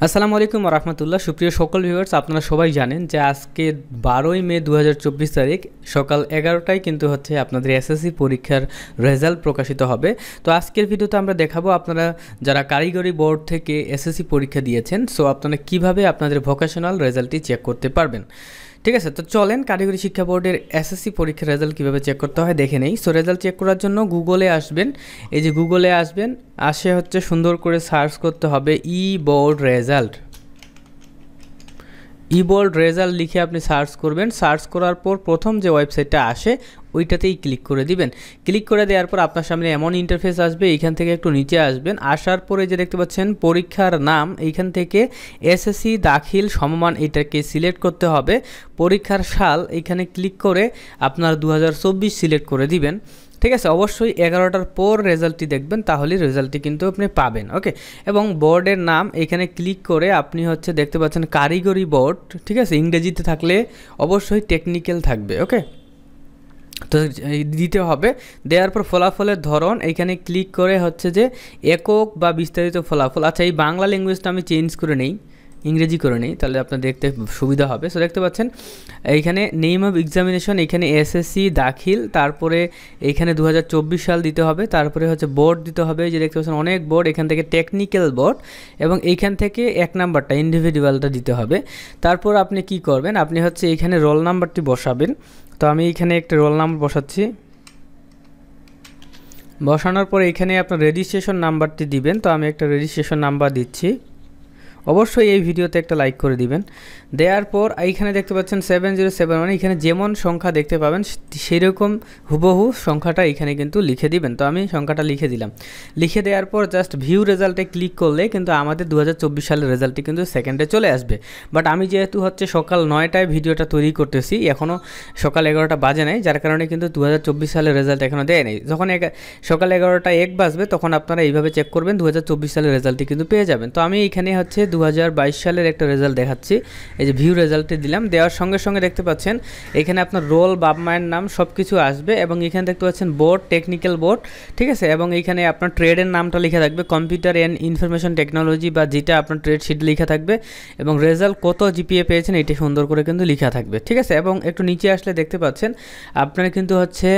আসসালামু আলাইকুম ওয়া রাহমাতুল্লাহ। সুপ্রিয় সকল ভিউয়ার্স, আপনারা সবাই জানেন যে আজকে 12ই মে 2024 তারিখ সকাল 11টায় কিন্তু হচ্ছে আপনাদের এসএসসি পরীক্ষার রেজাল্ট প্রকাশিত হবে। তো আজকের ভিডিওতে আমরা দেখাবো আপনারা যারা কারিগরি বোর্ড থেকে এসএসসি পরীক্ষা দিয়েছেন, সো আপনারা কিভাবে আপনাদের ভোকেশনাল রেজাল্টটি চেক করতে পারবেন। ঠিক আছে, তো চলেন কারিগরি শিক্ষা বোর্ডের এসএসসি পরীক্ষার রেজাল্ট কীভাবে চেক করতে হয় দেখে নেই। সো রেজাল্ট চেক করার জন্য গুগলে আসবেন, এই যে গুগলে আসবেন, আসে হচ্ছে সুন্দর করে সার্চ করতে হবে ই বোর্ড রেজাল্ট। ই বোর্ড রেজাল্ট লিখে আপনি সার্চ করবেন। সার্চ করার পর প্রথম যে ওয়েবসাইটটা আসে ওইটাতেই ক্লিক করে দিবেন। ক্লিক করে দেওয়ার পর আপনার সামনে এমন ইন্টারফেস আসবে, এইখান থেকে একটু নিচে আসবেন। আসার পরে যে দেখতে পাচ্ছেন পরীক্ষার নাম, এইখান থেকে এসএসসি দাখিল সমমান এটাকে সিলেক্ট করতে হবে। পরীক্ষার সাল এইখানে ক্লিক করে আপনার 2024 সিলেক্ট করে দিবেন। ঠিক আছে, অবশ্যই 11টার পর রেজাল্টটি দেখবেন, তাহলে রেজাল্টটি কিন্তু আপনি পাবেন। ওকে, এবং বোর্ডের নাম এখানে ক্লিক করে আপনি হচ্ছে দেখতে পাচ্ছেন কারিগরি বোর্ড। ঠিক আছে, ইংরেজিতে থাকলে অবশ্যই টেকনিক্যাল থাকবে। ওকে, তো দিতে হবে। দেওয়ার পর ফলাফলের ধরন এইখানে ক্লিক করে হচ্ছে যে একক বা বিস্তারিত ফলাফল। আচ্ছা, এই বাংলা ল্যাঙ্গুয়েজটা আমি চেঞ্জ করে নেই, ইংরেজি করে নেই, তাহলে আপনার দেখতে সুবিধা হবে। সো দেখতে পাচ্ছেন এইখানে নেম অফ এক্সামিনেশন, এইখানে এসএসসি দাখিল, তারপরে এইখানে 2024 সাল দিতে হবে, তারপরে হচ্ছে বোর্ড দিতে হবে, যে দেখতে পাচ্ছেন অনেক বোর্ড, এখান থেকে টেকনিক্যাল বোর্ড, এবং এইখান থেকে 1 নাম্বারটা ইন্ডিভিজুয়ালটা দিতে হবে। তারপর আপনি কি করবেন, আপনি হচ্ছে এইখানে রোল নাম্বারটি বসাবেন। তো আমি এখানে একটা রোল নাম্বার বসাচ্ছি। বসানোর পরে এখানে আপনার রেজিস্ট্রেশন নাম্বারটি দিবেন। তো আমি একটা রেজিস্ট্রেশন নাম্বার দিচ্ছি। অবশ্যই এই ভিডিওতে একটা লাইক করে দিবেন। দেওয়ার পর এইখানে দেখতে পাচ্ছেন 7071, মানে এখানে যেমন সংখ্যা দেখতে পাবেন সেরকম হুবহু সংখ্যাটা এখানে কিন্তু লিখে দিবেন। তো আমি সংখ্যাটা লিখে দিলাম। লিখে দেওয়ার পর জাস্ট ভিউ রেজাল্টে ক্লিক করলে কিন্তু আমাদের 2024 সালের রেজাল্টটি কিন্তু সেকেন্ডে চলে আসবে। বাট আমি যেহেতু হচ্ছে সকাল 9টায় ভিডিওটা তৈরি করতেছি, এখনও সকাল 11টা বাজে নাই, যার কারণে কিন্তু 2024 সালের রেজাল্ট এখনও দেয় নাই। যখন সকাল 11টা 1 বাজবে তখন আপনারা এইভাবে চেক করবেন, 2024 সালের রেজাল্টটি কিন্তু পেয়ে যাবেন। তো আমি এখানে হচ্ছে 2022 সালের একটা রেজাল্ট দেখাচ্ছি। এই যে ভিউ রেজাল্টটি দিলাম, দেওয়ার সঙ্গে সঙ্গে দেখতে পাচ্ছেন এখানে আপনার রোল, বাপ মায়ের নাম সব কিছু আসবে, এবং এখানে দেখতে পাচ্ছেন বোর্ড, টেকনিক্যাল বোর্ড। ঠিক আছে, এবং এইখানে আপনার ট্রেডের নামটা লেখা থাকবে, কম্পিউটার অ্যান্ড ইনফরমেশন টেকনোলজি, বা যেটা আপনার ট্রেড শিট লেখা থাকবে, এবং রেজাল্ট কত জিপিএ পেয়েছেন এটি সুন্দর করে কিন্তু লেখা থাকবে। ঠিক আছে, এবং একটু নিচে আসলে দেখতে পাচ্ছেন আপনার কিন্তু হচ্ছে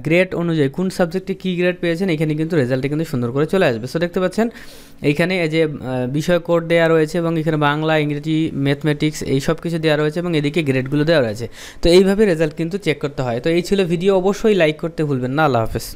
গ্রেড অনুযায়ী কোন সাবজেক্টে কী গ্রেড পেয়েছেন, এখানে কিন্তু রেজাল্টটি কিন্তু সুন্দর করে চলে আসবে। সো দেখতে পাচ্ছেন এইখানে এই যে বিষয় কোড দেওয়া রয়েছে, এবং এখানে বাংলা, ইংরেজি, ম্যাথমেটিক্স এই সব কিছু দেওয়া রয়েছে, এবং এদিকে গ্রেডগুলো দেওয়া রয়েছে। তো এইভাবে রেজাল্ট কিন্তু চেক করতে হয়। তো এই ছিল ভিডিও, অবশ্যই লাইক করতে ভুলবেন না। আল্লাহ হাফেজ।